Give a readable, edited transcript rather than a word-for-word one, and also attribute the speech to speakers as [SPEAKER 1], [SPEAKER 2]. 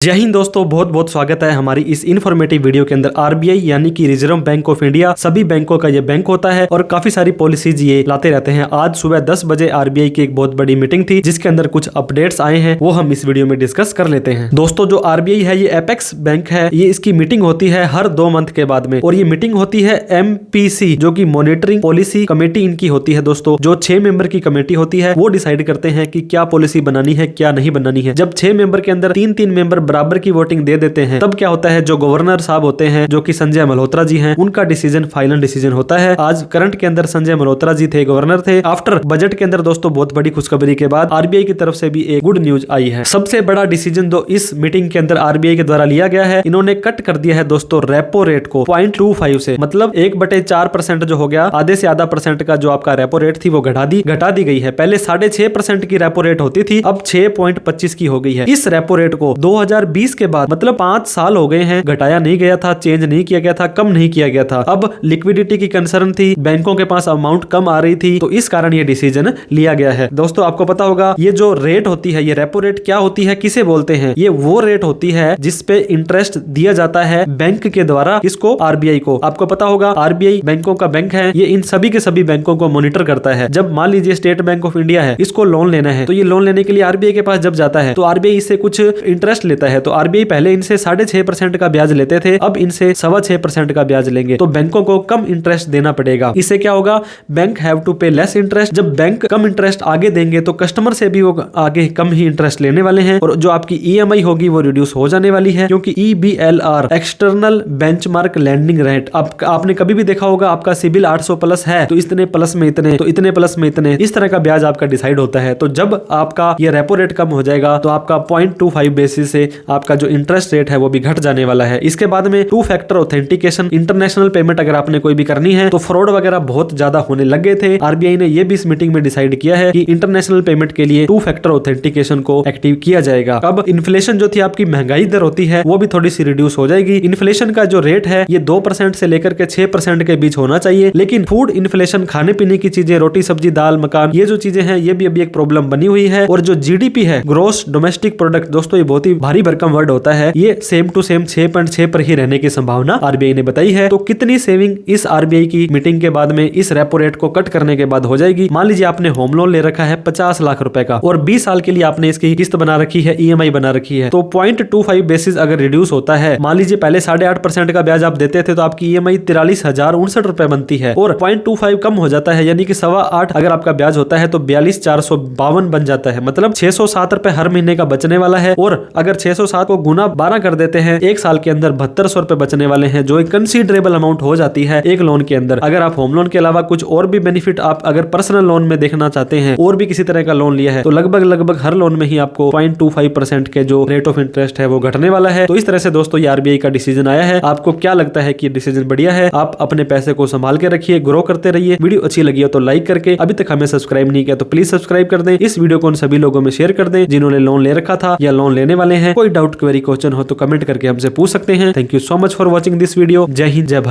[SPEAKER 1] जय हिंद दोस्तों, बहुत बहुत स्वागत है हमारी इस इन्फॉर्मेटिव वीडियो के अंदर। आरबीआई यानी कि रिजर्व बैंक ऑफ इंडिया सभी बैंकों का ये बैंक होता है और काफी सारी पॉलिसीज ये लाते रहते हैं। आज सुबह 10 बजे आरबीआई की एक बहुत बड़ी मीटिंग थी जिसके अंदर कुछ अपडेट्स आए हैं, वो हम इस वीडियो में डिस्कस कर लेते हैं। दोस्तों, जो आरबीआई है ये एपेक्स बैंक है, ये इसकी मीटिंग होती है हर 2 मंथ के बाद में और ये मीटिंग होती है MPC जो की मॉनिटरिंग पॉलिसी कमेटी इनकी होती है। दोस्तों, जो 6 मेंबर की कमेटी होती है वो डिसाइड करते हैं कि क्या पॉलिसी बनानी है क्या नहीं बनानी है। जब 6 मेंबर के अंदर 3-3 मेंबर बराबर की वोटिंग दे देते हैं तब क्या होता है, जो गवर्नर साहब होते हैं जो कि संजय मल्होत्रा जी हैं, उनका डिसीजन फाइनल डिसीजन होता है। आज करंट के अंदर संजय मल्होत्रा जी थे, गवर्नर थे। आफ्टर बजट के अंदर दोस्तों बहुत बड़ी खुशखबरी के बाद आरबीआई की तरफ से भी एक गुड न्यूज आई है। सबसे बड़ा डिसीजन जो इस मीटिंग के अंदर आरबीआई के द्वारा लिया गया है, इन्होंने कट कर दिया है दोस्तों रेपो रेट को 0.25 से, मतलब 1/4% जो हो गया, आधे से आधा परसेंट का जो आपका रेपो रेट थी वो घटा दी गई है। पहले 6.5% की रेपो रेट होती थी, अब 6.25 की हो गई है। इस रेपो रेट को 2020 के बाद मतलब 5 साल हो गए हैं, घटाया नहीं गया था, चेंज नहीं किया गया था, कम नहीं किया गया था। अब लिक्विडिटी की कंसर्न थी, बैंकों के पास अमाउंट कम आ रही थी, तो इस कारण ये डिसीजन लिया गया है। दोस्तों, आपको पता होगा ये जो रेट होती है, ये रेपो रेट क्या होती है, किसे बोलते हैं? ये वो रेट होती है जिसपे इंटरेस्ट दिया जाता है बैंक के द्वारा इसको आरबीआई को। आपको पता होगा आरबीआई बैंकों का बैंक है, ये इन सभी के सभी बैंकों को मॉनिटर करता है। जब मान लीजिए स्टेट बैंक ऑफ इंडिया है, इसको लोन लेना है, तो ये लोन लेने के लिए आरबीआई के पास जब जाता है तो आरबीआई इससे कुछ इंटरेस्ट लेता है। तो आरबीआई पहले इनसे 6.5% का ब्याज लेते थे, अब इनसे 6.25% का ब्याज लेंगे, तो बैंकों को कम इंटरेस्ट देना पड़ेगा। इससे क्या होगा, बैंक हैव टू पे लेस इंटरेस्ट। जब बैंक कम इंटरेस्ट आगे देंगे तो कस्टमर से भी वो आगे कम ही इंटरेस्ट लेने वाले हैं और जो आपकी ईएमआई होगी वो रिड्यूस हो जाने वाली है, क्योंकि EBLR external benchmark landing rate, आपने कभी भी देखा होगा आपका सिबिल 800 प्लस है तो इतने प्लस में इतने, तो इतने प्लस में इतने, इस तरह का ब्याज आपका डिसाइड होता है। तो जब आपका ये रेपो रेट कम हो जाएगा तो आपका 0.25 बेसिस से आपका जो इंटरेस्ट रेट है वो भी घट जाने वाला है। इसके बाद में 2 फैक्टर ऑथेंटिकेशन, इंटरनेशनल पेमेंट अगर आपने कोई भी करनी है तो फ्रॉड वगैरह बहुत ज्यादा होने लग गए थे। आरबीआई ने ये भी इस मीटिंग में डिसाइड किया है कि इंटरनेशनल पेमेंट के लिए 2 फैक्टर ऑथेंटिकेशन को एक्टिव किया जाएगा। अब इन्फ्लेशन जो थी, आपकी महंगाई दर होती है, वो भी थोड़ी सी रिड्यूस हो जाएगी। इन्फ्लेशन का जो रेट है ये 2% से लेकर के 6% के बीच होना चाहिए, लेकिन फूड इन्फ्लेशन, खाने पीने की चीजें, रोटी सब्जी दाल मकान, ये जो चीजें हैं ये भी अभी एक प्रॉब्लम बनी हुई है। और जो जीडीपी है, ग्रोस डोमेस्टिक प्रोडक्ट, दोस्तों ये बहुत ही भारी भरकम वर्ड होता है, ये सेम टू सेम 6.6 पर ही रहने की संभावना आरबीआई ने बताई है। तो कितनी सेविंग इस आरबीआई की मीटिंग के बाद में, इस रेपो रेट को कट करने के बाद हो जाएगी? मान लीजिए आपने होम लोन ले रखा है 50 लाख रुपए का और 20 साल के लिए आपने इसकी किस्त बना रखी है, ईएमआई बना रखी है, तो 0.25 बेसिस अगर रिड्यूस होता है, मान लीजिए पहले 8.5% का ब्याज आप देते थे तो आपकी ईएमआई 43,059 रुपए बनती है और 0.25 कम हो जाता है, यानी कि 8.25 अगर आपका ब्याज होता है तो 42,452 बन जाता है, मतलब 607 रुपए हर महीने का बचने वाला है। और अगर 607 को गुना 12 कर देते हैं, एक साल के अंदर 7200 रुपए बचने वाले हैं, जो एक कंसीडरेबल अमाउंट हो जाती है एक लोन के अंदर। अगर आप होम लोन के अलावा कुछ और भी बेनिफिट आप अगर पर्सनल लोन में देखना चाहते हैं और भी किसी तरह का लोन लिया है, तो लगभग हर लोन में ही आपको 0.25% के जो रेट ऑफ इंटरेस्ट है वो घटने वाला है। तो इस तरह से दोस्तों ये आरबीआई का डिसीजन आया है। आपको क्या लगता है कि डिसीजन बढ़िया है? आप अपने पैसे को संभाल के रखिए, ग्रो करते रहिए। वीडियो अच्छी लगी हो तो लाइक करके, अभी तक हमें सब्सक्राइब नहीं किया तो प्लीज सब्सक्राइब कर दें। इस वीडियो को उन सभी लोगों में शेयर कर दें जिन्होंने लोन ले रखा था या लोन लेने वाले हैं। कोई डाउट क्वेरी क्वेश्चन हो तो कमेंट करके हमसे पूछ सकते हैं। Thank you so much for watching this video. जय हिंद, जय भारत।